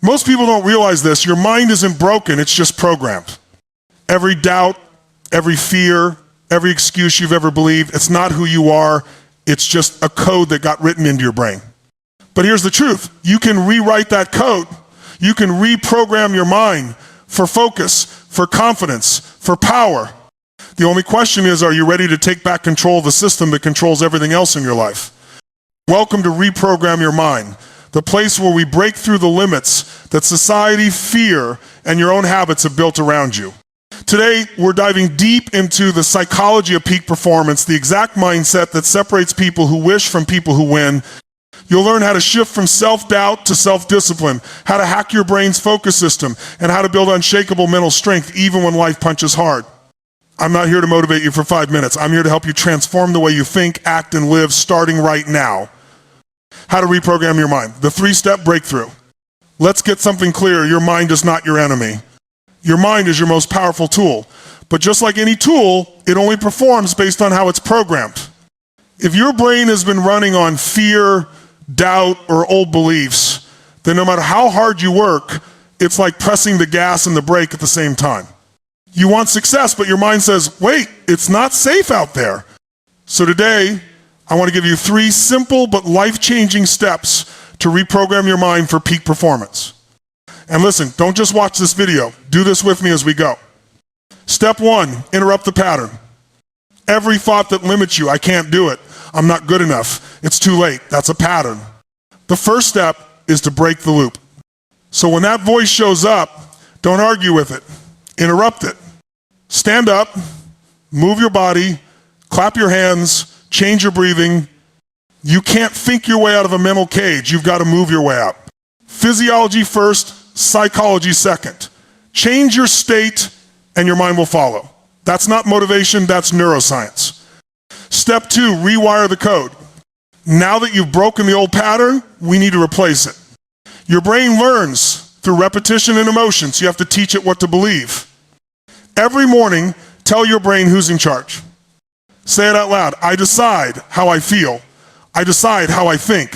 Most people don't realize this. Your mind isn't broken, it's just programmed. Every doubt, every fear, every excuse you've ever believed, it's not who you are, it's just a code that got written into your brain. But here's the truth. You can rewrite that code. You can reprogram your mind for focus, for confidence, for power. The only question is, are you ready to take back control of the system that controls everything else in your life? Welcome to Reprogram Your Mind, the place where we break through the limits that society, fear, and your own habits have built around you. Today, we're diving deep into the psychology of peak performance, the exact mindset that separates people who wish from people who win. You'll learn how to shift from self-doubt to self-discipline, how to hack your brain's focus system, and how to build unshakable mental strength even when life punches hard. I'm not here to motivate you for 5 minutes. I'm here to help you transform the way you think, act, and live starting right now. How to reprogram your mind. The 3-step breakthrough. Let's get something clear. Your mind is not your enemy. Your mind is your most powerful tool. But just like any tool, it only performs based on how it's programmed. If your brain has been running on fear, doubt, or old beliefs, then no matter how hard you work, it's like pressing the gas and the brake at the same time. You want success, but your mind says, wait, it's not safe out there. So today, I want to give you 3 simple but life-changing steps to reprogram your mind for peak performance. And listen, don't just watch this video. Do this with me as we go. Step 1, interrupt the pattern. Every thought that limits you, I can't do it, I'm not good enough, it's too late, that's a pattern. The first step is to break the loop. So when that voice shows up, don't argue with it. Interrupt it. Stand up, move your body, clap your hands, change your breathing. You can't think your way out of a mental cage. You've got to move your way out. Physiology first, psychology second. Change your state and your mind will follow. That's not motivation, that's neuroscience. Step 2, rewire the code. Now that you've broken the old pattern, we need to replace it. Your brain learns through repetition and emotion, so you have to teach it what to believe. Every morning, tell your brain who's in charge. Say it out loud. I decide how I feel. I decide how I think.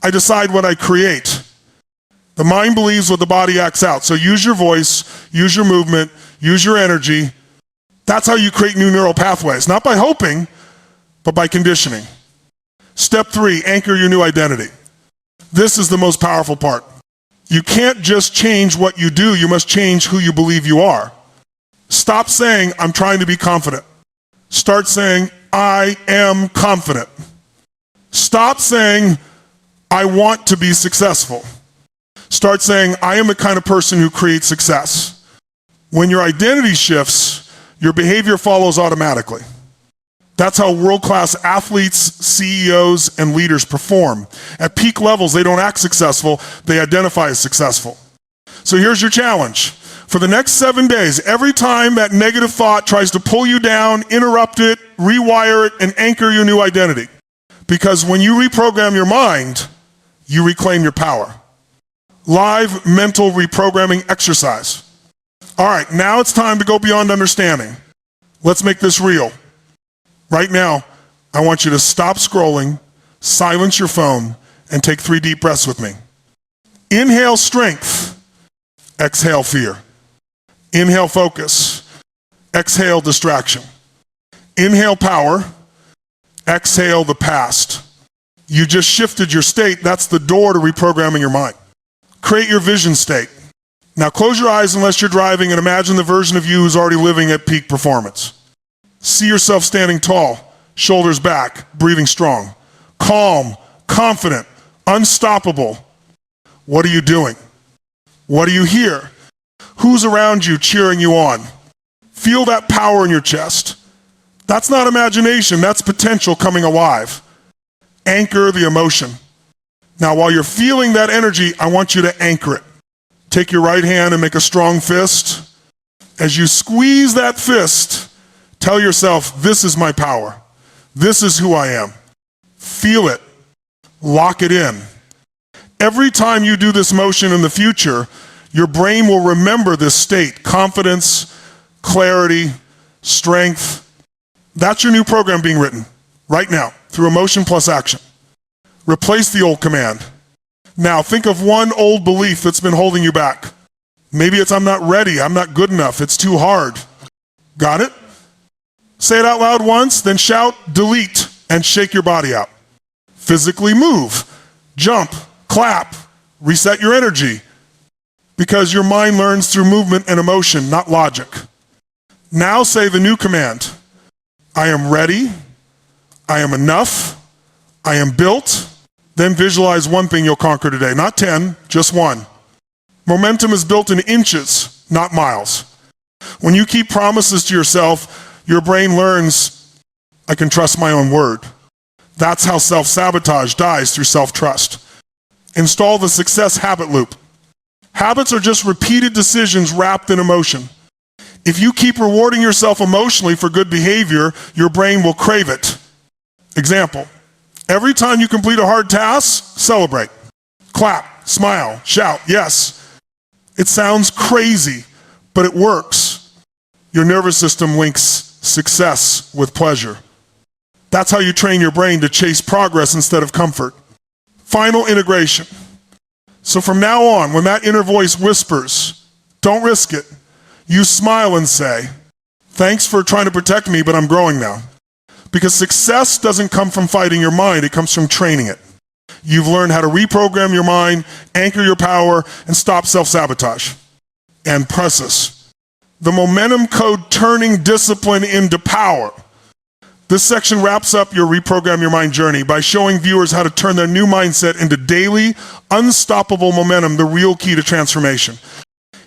I decide what I create. The mind believes what the body acts out. So use your voice, use your movement, use your energy. That's how you create new neural pathways. Not by hoping, but by conditioning. Step 3, anchor your new identity. This is the most powerful part. You can't just change what you do, you must change who you believe you are. Stop saying, I'm trying to be confident. Start saying, I am confident. Stop saying, I want to be successful. Start saying, I am the kind of person who creates success. When your identity shifts, your behavior follows automatically. That's how world-class athletes, CEOs, and leaders perform. At peak levels, they don't act successful, they identify as successful. So here's your challenge. For the next 7 days, every time that negative thought tries to pull you down, interrupt it, rewire it, and anchor your new identity. Because when you reprogram your mind, you reclaim your power. Live mental reprogramming exercise. All right, now it's time to go beyond understanding. Let's make this real. Right now, I want you to stop scrolling, silence your phone, and take 3 deep breaths with me. Inhale strength, exhale fear. Inhale focus, exhale distraction. Inhale power, exhale the past. You just shifted your state, that's the door to reprogramming your mind. Create your vision state. Now close your eyes unless you're driving and imagine the version of you who's already living at peak performance. See yourself standing tall, shoulders back, breathing strong. Calm, confident, unstoppable. What are you doing? What do you hear? Who's around you cheering you on? Feel that power in your chest. That's not imagination, that's potential coming alive. Anchor the emotion. Now while you're feeling that energy, I want you to anchor it. Take your right hand and make a strong fist. As you squeeze that fist, tell yourself, this is my power. This is who I am. Feel it. Lock it in. Every time you do this motion in the future, your brain will remember this state. Confidence, clarity, strength. That's your new program being written right now through emotion plus action. Replace the old command. Now think of one old belief that's been holding you back. Maybe it's I'm not ready, I'm not good enough, it's too hard. Got it? Say it out loud once, then shout, delete, and shake your body out. Physically move, jump, clap, reset your energy. Because your mind learns through movement and emotion, not logic. Now say the new command. I am ready, I am enough, I am built. Then visualize one thing you'll conquer today. Not 10, just one. Momentum is built in inches, not miles. When you keep promises to yourself, your brain learns, I can trust my own word. That's how self-sabotage dies, through self-trust. Install the success habit loop. Habits are just repeated decisions wrapped in emotion. If you keep rewarding yourself emotionally for good behavior, your brain will crave it. Example, every time you complete a hard task, celebrate. Clap, smile, shout, yes. It sounds crazy, but it works. Your nervous system links success with pleasure. That's how you train your brain to chase progress instead of comfort. Final integration. So from now on, when that inner voice whispers, don't risk it, you smile and say, thanks for trying to protect me, but I'm growing now. Because success doesn't come from fighting your mind, it comes from training it. You've learned how to reprogram your mind, anchor your power, and stop self-sabotage. And press this. The momentum code turning discipline into power. This section wraps up your Reprogram Your Mind journey by showing viewers how to turn their new mindset into daily, unstoppable momentum, the real key to transformation.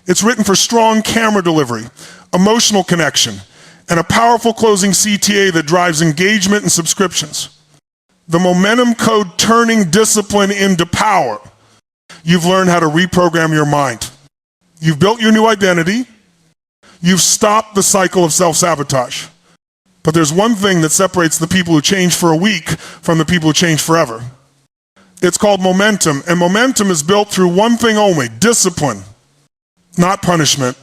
It's written for strong camera delivery, emotional connection, and a powerful closing CTA that drives engagement and subscriptions. The momentum code turning discipline into power. You've learned how to reprogram your mind. You've built your new identity. You've stopped the cycle of self-sabotage. But there's one thing that separates the people who change for a week from the people who change forever. It's called momentum, and momentum is built through one thing only, discipline. Not punishment,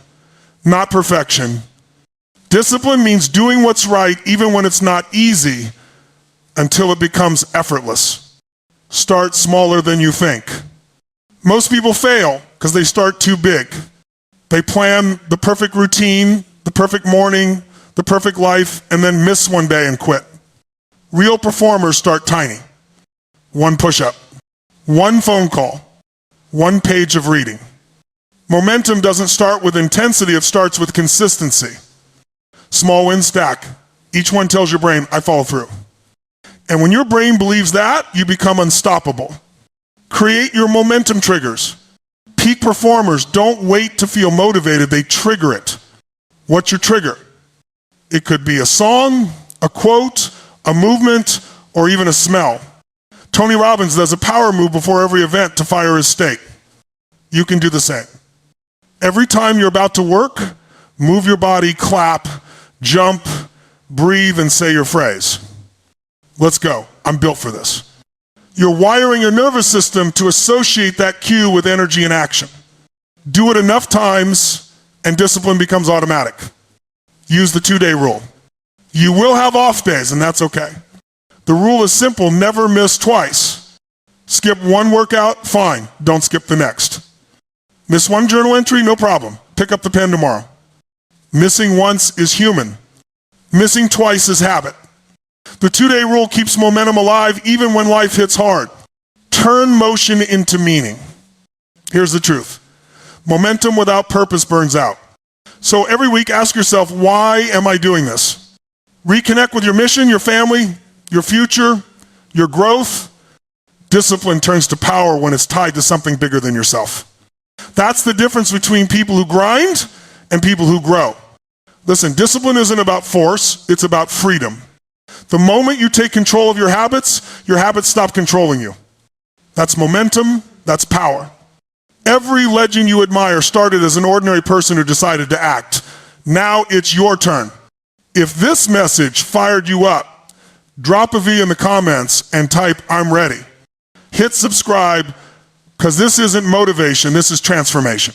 not perfection. Discipline means doing what's right even when it's not easy until it becomes effortless. Start smaller than you think. Most people fail because they start too big. They plan the perfect routine, the perfect morning, the perfect life, and then miss one day and quit. Real performers start tiny. One push-up, one phone call, one page of reading. Momentum doesn't start with intensity, it starts with consistency. Small wins stack. Each one tells your brain, I follow through. And when your brain believes that, you become unstoppable. Create your momentum triggers. Peak performers don't wait to feel motivated, they trigger it. What's your trigger? It could be a song, a quote, a movement, or even a smell. Tony Robbins does a power move before every event to fire his state. You can do the same. Every time you're about to work, move your body, clap, jump, breathe, and say your phrase. Let's go. I'm built for this. You're wiring your nervous system to associate that cue with energy and action. Do it enough times, and discipline becomes automatic. Use the 2-day rule. You will have off days, and that's okay. The rule is simple, never miss twice. Skip one workout, fine, don't skip the next. Miss one journal entry, no problem. Pick up the pen tomorrow. Missing once is human. Missing twice is habit. The 2-day rule keeps momentum alive even when life hits hard. Turn motion into meaning. Here's the truth. Momentum without purpose burns out. So every week ask yourself, why am I doing this? Reconnect with your mission, your family, your future, your growth. Discipline turns to power when it's tied to something bigger than yourself. That's the difference between people who grind and people who grow. Listen, discipline isn't about force, it's about freedom. The moment you take control of your habits stop controlling you. That's momentum, that's power. Every legend you admire started as an ordinary person who decided to act. Now it's your turn. If this message fired you up, drop a V in the comments and type, I'm ready. Hit subscribe, because this isn't motivation, this is transformation.